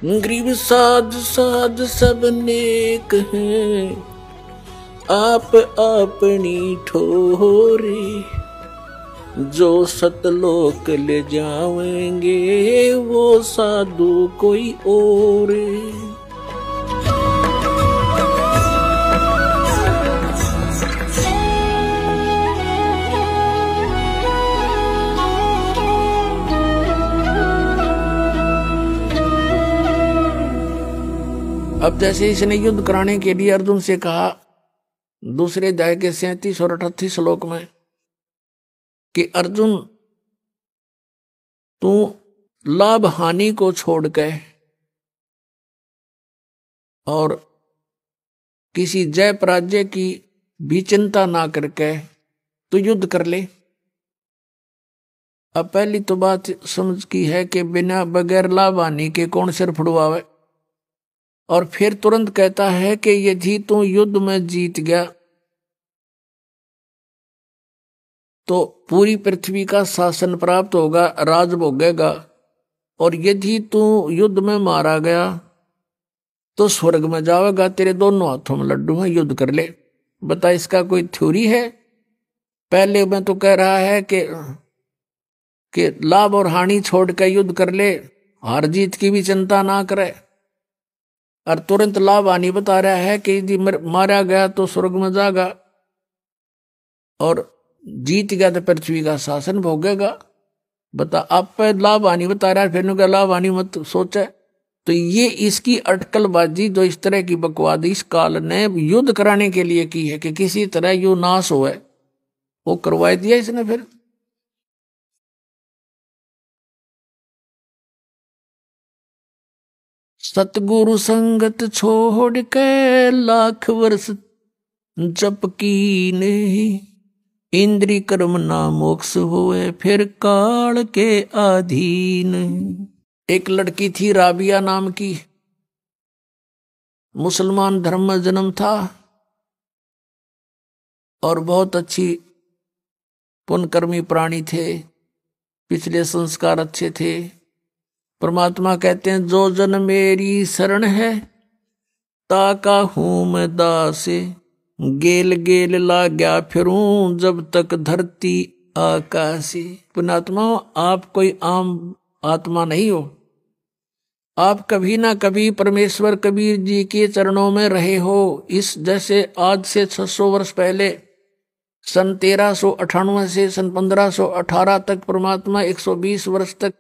गरीब साध साध सब नेक हैं, आप अपनी ठोरे। जो सतलोक ले जाएंगे वो साधु कोई और। अब जैसे इसने युद्ध कराने के लिए अर्जुन से कहा दूसरे अध्याय के 37 और 38 श्लोक में कि अर्जुन तू लाभ हानि को छोड़ के और किसी जय पराजय की भी चिंता ना करके तू युद्ध कर ले। अब पहली तो बात समझ की है कि बिना बगैर लाभ हानि के कौन सिर फुड़वावे। और फिर तुरंत कहता है कि यदि तू युद्ध में जीत गया तो पूरी पृथ्वी का शासन प्राप्त होगा, राज भोगेगा। और यदि तू युद्ध में मारा गया तो स्वर्ग में जाएगा, तेरे दोनों हाथों में लड्डू हैं, युद्ध कर ले। बता इसका कोई थ्योरी है? पहले मैं तो कह रहा है कि लाभ और हानि छोड़ कर युद्ध कर ले, हार जीत की भी चिंता ना करे। और तुरंत लाभ हानि बता रहा है कि यदि मारा गया तो स्वर्ग में जाएगा और जीत गया तो पृथ्वी का शासन भोगेगा। बता आप पे लाभ हानि बता रहा है, फिर क्या लाभ हानि मत सोचे। तो ये इसकी अटकलबाजी जो इस तरह की बकवाद इस काल ने युद्ध कराने के लिए की है कि किसी तरह यो नाश हो, वो करवा दिया इसने। फिर सतगुरु संगत छोड़ के लाख वर्ष जप कीने, इंद्री कर्म ना मोक्ष होए फिर काल के अधीन। एक लड़की थी राबिया नाम की, मुसलमान धर्म में जन्म था और बहुत अच्छी पुण्यकर्मी प्राणी थे, पिछले संस्कार अच्छे थे। परमात्मा कहते हैं जो जन मेरी शरण है ताका हूं मैं दासे, गेल गेल ला गया फिरूं जब तक धरती आकाशी। पुण्यात्मा आप कोई आम आत्मा नहीं हो, आप कभी ना कभी परमेश्वर कबीर जी के चरणों में रहे हो। इस जैसे आज से 600 वर्ष पहले सन 1398 से सन 1518 तक परमात्मा 120 वर्ष तक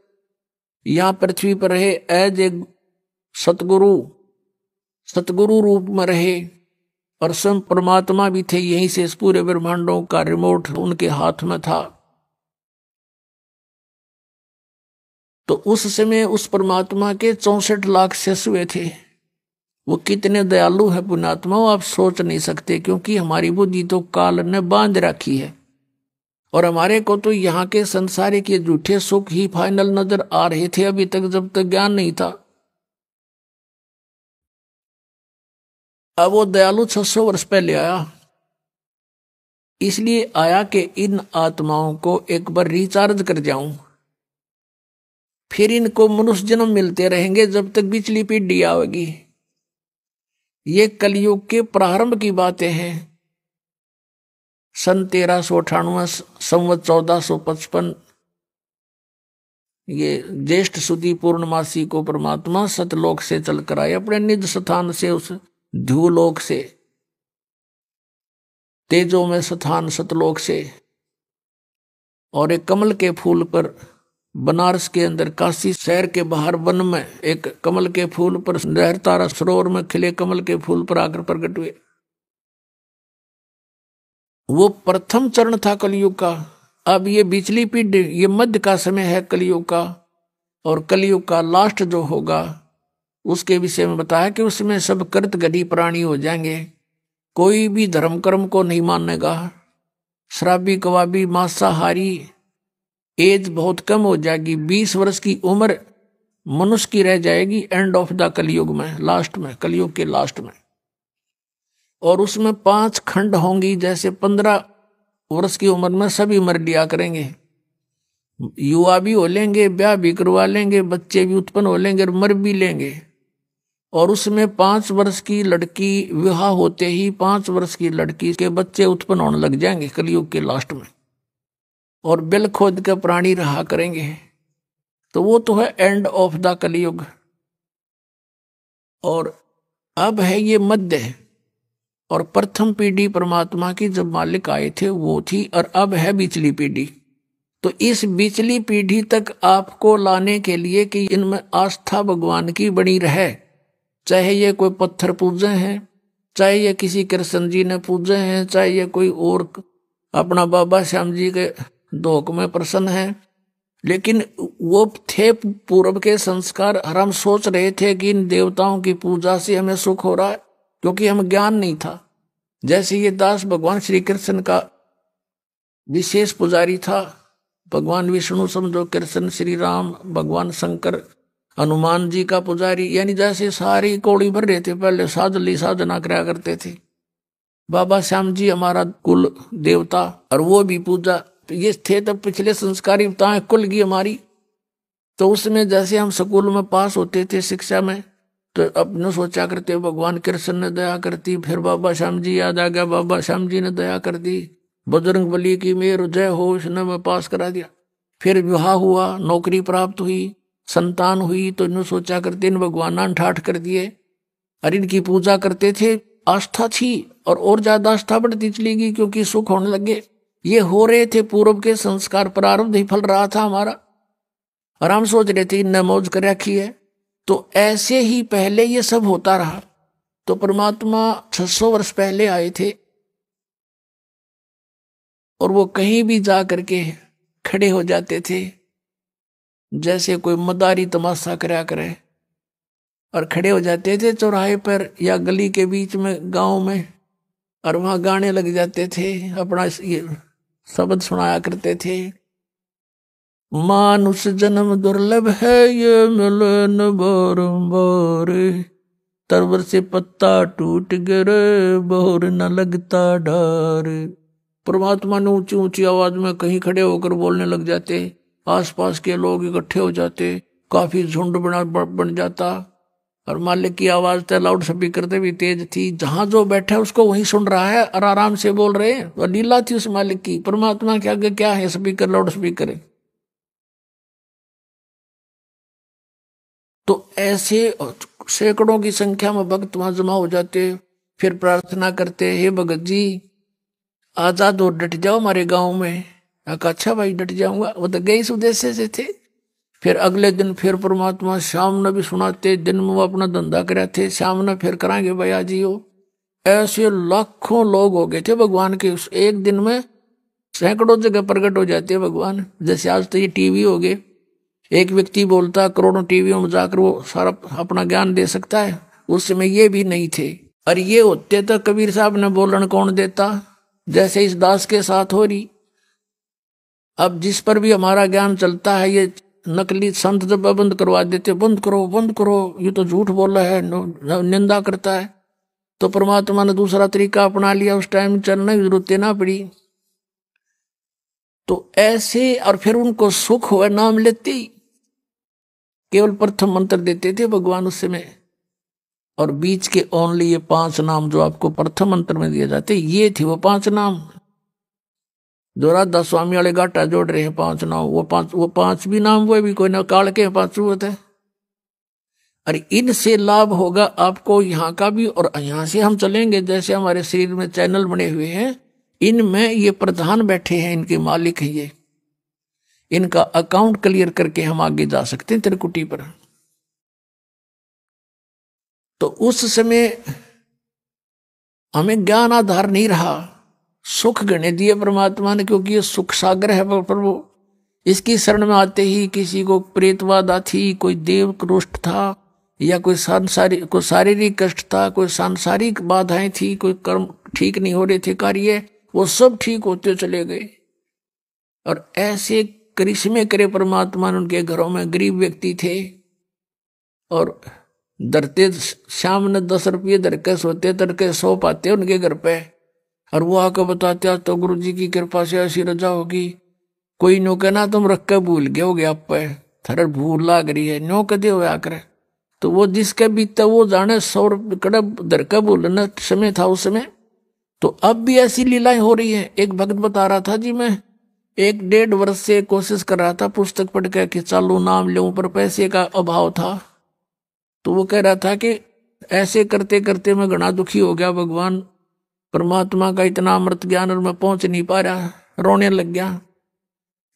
यहाँ पृथ्वी पर रहे, एज ए सतगुरु रूप में रहे। और स्वयं परमात्मा भी थे, यहीं से इस पूरे ब्रह्मांडों का रिमोट उनके हाथ में था। तो उस समय उस परमात्मा के 64 लाख शिष्य हुए थे। वो कितने दयालु है पुण्यात्मा, आप सोच नहीं सकते, क्योंकि हमारी बुद्धि तो काल ने बांध रखी है और हमारे को तो यहाँ के संसार के झूठे सुख ही फाइनल नजर आ रहे थे अभी तक, जब तक ज्ञान नहीं था। अब वो दयालु 600 वर्ष पहले आया, इसलिए आया कि इन आत्माओं को एक बार रिचार्ज कर जाऊं, फिर इनको मनुष्य जन्म मिलते रहेंगे जब तक पिछली पीढ़ी आएगी। ये कलयुग के प्रारंभ की बातें हैं। सन 1398 संवत 1455 ये ज्येष्ठ सुदी पूर्णमासी को परमात्मा सतलोक से चलकर आए, अपने निज स्थान से, उस ध्रुवलोक से, तेजो में स्थान सतलोक से। और एक कमल के फूल पर बनारस के अंदर काशी शहर के बाहर वन में एक कमल के फूल पर लहरतारा सरोवर में खिले कमल के फूल पर आकर प्रकट हुए। वो प्रथम चरण था कलयुग का। अब ये बिचली पीढ़ी, ये मध्य का समय है कलयुग का, और कलयुग का लास्ट जो होगा उसके विषय में बताया कि उसमें सब कृत गढ़ी प्राणी हो जाएंगे, कोई भी धर्म कर्म को नहीं मानेगा, शराबी कबाबी मांसाहारी, एज बहुत कम हो जाएगी, 20 वर्ष की उम्र मनुष्य की रह जाएगी एंड ऑफ द कलयुग में, लास्ट में, कलयुग के लास्ट में। और उसमें 5 खंड होंगी, जैसे 15 वर्ष की उम्र में सभी मर लिया करेंगे, युवा भी हो लेंगे, ब्याह भी करवा लेंगे, बच्चे भी उत्पन्न हो लेंगे और मर भी लेंगे। और उसमें 5 वर्ष की लड़की विवाह होते ही 5 वर्ष की लड़की के बच्चे उत्पन्न होने लग जाएंगे कलयुग के लास्ट में, और बिल खोद के प्राणी रहा करेंगे। तो वो तो है एंड ऑफ द कलयुग। और अब है ये मध्य, और प्रथम पीढ़ी परमात्मा की जब मालिक आए थे वो थी, और अब है बीचली पीढ़ी। तो इस बीचली पीढ़ी तक आपको लाने के लिए कि इनमें आस्था भगवान की बनी रहे, चाहे ये कोई पत्थर पूजे हैं, चाहे ये किसी कृष्ण जी ने पूजे हैं, चाहे ये कोई और अपना बाबा श्याम जी के धोख में प्रसन्न है, लेकिन वो थे पूर्व के संस्कार। और हम सोच रहे थे कि इन देवताओं की पूजा से हमें सुख हो रहा है, क्योंकि हमें ज्ञान नहीं था। जैसे ये दास भगवान श्री कृष्ण का विशेष पुजारी था, भगवान विष्णु समझो, कृष्ण श्री राम, भगवान शंकर हनुमान जी का पुजारी, यानी जैसे सारी कौड़ी भर रहे थे। पहले साधली साधना कराया करते थे। बाबा श्याम जी हमारा कुल देवता, और वो भी पूजा। तो ये थे तब पिछले संस्कारी बताएं कुल की हमारी। तो उसमें जैसे हम स्कूल में पास होते थे शिक्षा में, तो अपने सोचा करते भगवान कृष्ण ने दया करती, फिर बाबा श्याम जी याद आ गया, बाबा श्याम जी ने दया कर दी, बजरंग बली की मेर जय हो, उसने मैं पास करा दिया। फिर विवाह हुआ, नौकरी प्राप्त हुई, संतान हुई, तो इन्होंने सोचा करते इन भगवान ठाठ कर दिए, और इनकी पूजा करते थे। आस्था थी, और ज्यादा आस्था बढ़ती चली गई, क्योंकि सुख होने लगे। ये हो रहे थे पूर्व के संस्कार, प्रारब्ध ही फल रहा था हमारा, और हम सोच रहे थे इनने मौज कर रखी है। तो ऐसे ही पहले ये सब होता रहा। तो परमात्मा 600 वर्ष पहले आए थे, और वो कहीं भी जा करके खड़े हो जाते थे, जैसे कोई मदारी तमाशा कराया करे, और खड़े हो जाते थे चौराहे पर या गली के बीच में गांव में, और वहां गाने लग जाते थे, अपना ये शब्द सुनाया करते थे। मानुष जन्म दुर्लभ है, ये मिले न बारंबार, तरवर से पत्ता टूट गिरे, बोर न लगता डार। परमात्मा ने ऊंची ऊंची आवाज में कहीं खड़े होकर बोलने लग जाते, आसपास के लोग इकट्ठे हो जाते, काफी झुंड बन जाता, और मालिक की आवाज तो लाउड स्पीकर से भी तेज थी, जहां जो बैठा उसको वही सुन रहा है, और आराम से बोल रहे हैं। और लीला थी उस मालिक की। परमात्मा के आगे क्या है स्पीकर, लाउड स्पीकर है। तो ऐसे सैकड़ों की संख्या में भक्त वहां जमा हो जाते, फिर प्रार्थना करते, हे भगत जी आजाद और डट जाओ हमारे गांव में। अच्छा भाई डट जाऊंगा, वो तो गए इस उद्देश्य से थे। फिर अगले दिन फिर परमात्मा शाम ने भी सुनाते, दिन में वो अपना धंधा करे थे, शाम ने फिर कराएंगे भैया जी हो। ऐसे लाखों लोग हो गए थे भगवान के उस एक दिन में, सैकड़ों जगह प्रकट हो जाते हैं भगवान। जैसे आज तो ये टीवी हो गए, एक व्यक्ति बोलता करोड़ों टीवियों में जाकर वो सारा अपना ज्ञान दे सकता है। उस समय ये भी नहीं थे, और ये होते तो कबीर साहब ने बोलन कौन देता, जैसे इस दास के साथ हो रही। अब जिस पर भी हमारा ज्ञान चलता है, ये नकली संत जब बंद करवा देते, बंद करो बंद करो, ये तो झूठ बोल रहा है, निंदा करता है। तो परमात्मा ने दूसरा तरीका अपना लिया, उस टाइम चलने की जरूरत ना पड़ी। तो ऐसे, और फिर उनको सुख हुआ नाम लेते ही, केवल प्रथम मंत्र देते थे भगवान उस समय, और बीच के ओनली ये 5 नाम जो आपको प्रथम मंत्र में दिए जाते, ये थे वो 5 नाम जो राधा स्वामी वाले गाटा जोड़ रहे हैं। 5 नाम, वो पांच भी नाम वो भी कोई ना काल के 5 होते हैं। और इनसे लाभ होगा आपको यहाँ का भी, और यहाँ से हम चलेंगे, जैसे हमारे शरीर में चैनल बने हुए हैं, इनमें ये प्रधान बैठे हैं, इनके मालिक हैं ये, इनका अकाउंट क्लियर करके हम आगे जा सकते हैं त्रिकुटी पर। तो उस समय हमें ज्ञान आधार नहीं रहा, सुख गणे दिए परमात्मा ने, क्योंकि ये सुख सागर है प्रभु। इसकी शरण में आते ही किसी को प्रेतवादा थी, कोई देव रुष्ट था, या कोई शारीरिक कष्ट था, कोई सांसारिक बाधाएं थी, कोई कर्म ठीक नहीं हो रहे थे कार्य, वो सब ठीक होते चले गए। और ऐसे करिश्मे करे परमात्मा ने। उनके घरों में गरीब व्यक्ति थे, और धरते शाम ने 10 रुपये धर के सोते, तड़के 100 पाते उनके घर पे, और वो आकर बताते तो गुरु जी की कृपा से ऐसी रजा होगी। कोई नो कहना तुम रख के भूल गए हो गया, आप पे थर भूल लाग रही है, नो कदे हो आकर। तो वो जिसके बीते वो जाने, 100 रुपये कड़ब दर का बोलना समय था उस समय। तो अब भी ऐसी लीलाएं हो रही है। एक भक्त बता रहा था जी, मैं 1-1.5 वर्ष से कोशिश कर रहा था पुस्तक पढ़ के कि चालू नाम लूं, पर पैसे का अभाव था। तो वो कह रहा था कि ऐसे करते करते मैं घना दुखी हो गया, भगवान परमात्मा का इतना अमृत ज्ञान और मैं पहुंच नहीं पा रहा, रोने लग गया।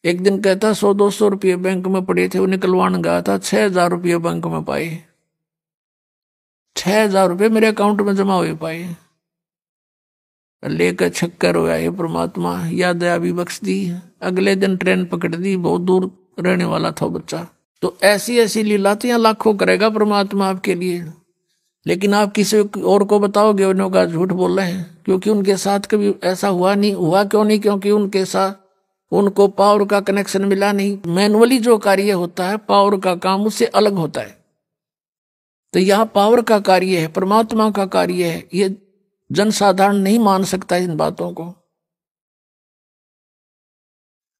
एक दिन कहता 100-200 रुपये बैंक में पड़े थे, वो निकलवाने गया था, 6,000 रुपये बैंक में पाए। 6,000 रुपये मेरे अकाउंट में जमा हुए पाए। लेकर छक्कर हो गया, परमात्मा या दया भी बख्श दी। अगले दिन ट्रेन पकड़ दी, बहुत दूर रहने वाला था बच्चा। तो ऐसी ऐसी लीलातियां लाखों करेगा परमात्मा आपके लिए, लेकिन आप किसी और को बताओगे उनका झूठ बोल रहे हैं, क्योंकि उनके साथ कभी ऐसा हुआ नहीं। हुआ क्यों नहीं? क्योंकि उनके साथ उनको पावर का कनेक्शन मिला नहीं। मैनुअली जो कार्य होता है, पावर का काम उससे अलग होता है। तो यह पावर का कार्य है, परमात्मा का कार्य है, ये जनसाधारण नहीं मान सकता इन बातों को।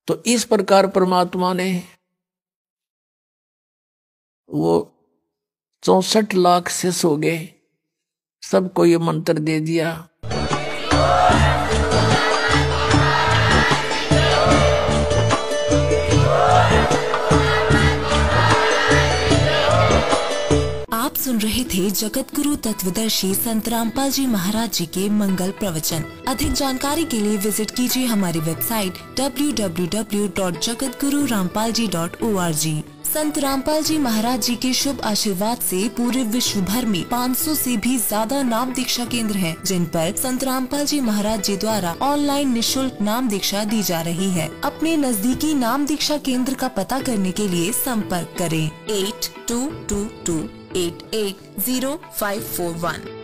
तो इस प्रकार परमात्मा ने वो 64 लाख शिष्य हो गए, सबको ये मंत्र दे दिया। आप सुन रहे थे जगत गुरु तत्वदर्शी संत रामपाल जी महाराज जी के मंगल प्रवचन। अधिक जानकारी के लिए विजिट कीजिए हमारी वेबसाइट www.jagatgururampalji.org। संत रामपाल जी महाराज जी के शुभ आशीर्वाद से पूरे विश्व भर में 500 से भी ज्यादा नाम दीक्षा केंद्र हैं, जिन पर संत रामपाल जी महाराज जी द्वारा ऑनलाइन निशुल्क नाम दीक्षा दी जा रही है। अपने नजदीकी नाम दीक्षा केंद्र का पता करने के लिए संपर्क करें 8222880541।